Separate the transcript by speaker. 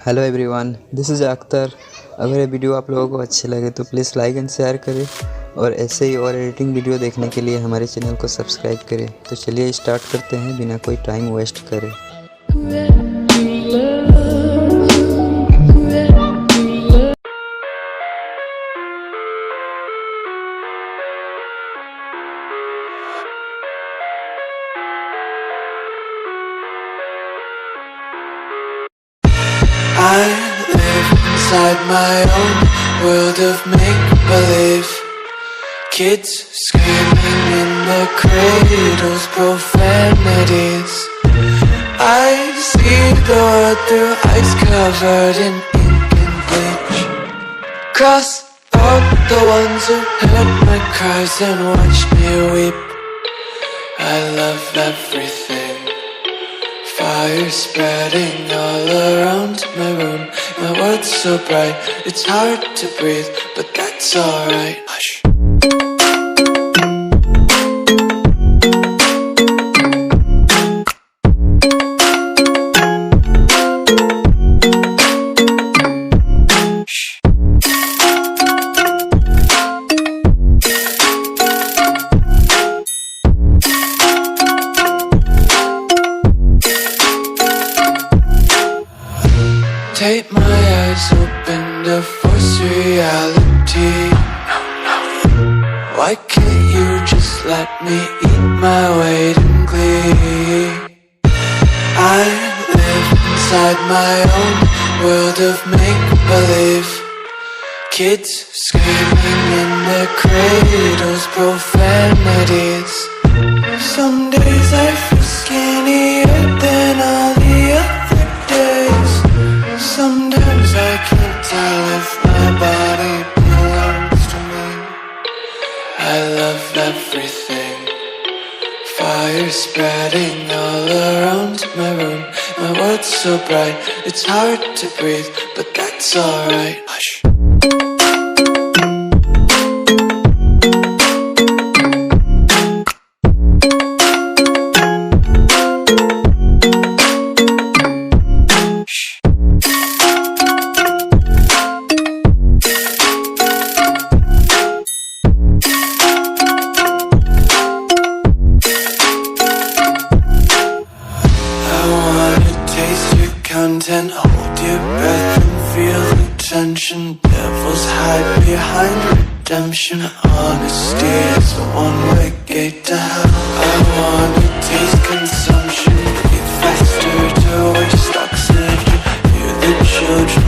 Speaker 1: Hello everyone, this is Akhtar. अगर ये video आप लोगों को अच्छी लगे तो प्लीज़ लाइक एंड शेयर करें और ऐसे ही और एडिटिंग वीडियो देखने के लिए हमारे चैनल को सब्सक्राइब करें। तो चलिए स्टार्ट करते हैं बिना कोई टाइम वेस्ट करे।
Speaker 2: I live inside my own world of make-believe. Kids screaming in the cradles, profanities. I see the world through eyes covered in ink and bleach. Cross out the ones who heard my cries and watched me weep. I love everything. Fire spreading all around my room. My world's so bright, it's hard to breathe, but that's alright. Hush. Take my eyes open to force reality. Why can't you just let me eat my weight in glee? I live inside my own world of make-believe. Kids screaming in their cradles, profanities. Some days I feel skinnier than all the other days. Sometimes I can't tell if my body belongs to me. I love everything. Fire spreading all around my room. My world's so bright, it's hard to breathe, but that's alright. Hush. Content, hold your breath and feel the tension. Devils hide behind redemption. Honesty is a one-way gate to hell. I wanna taste consumption. Breathe faster to waste oxygen. Hear the children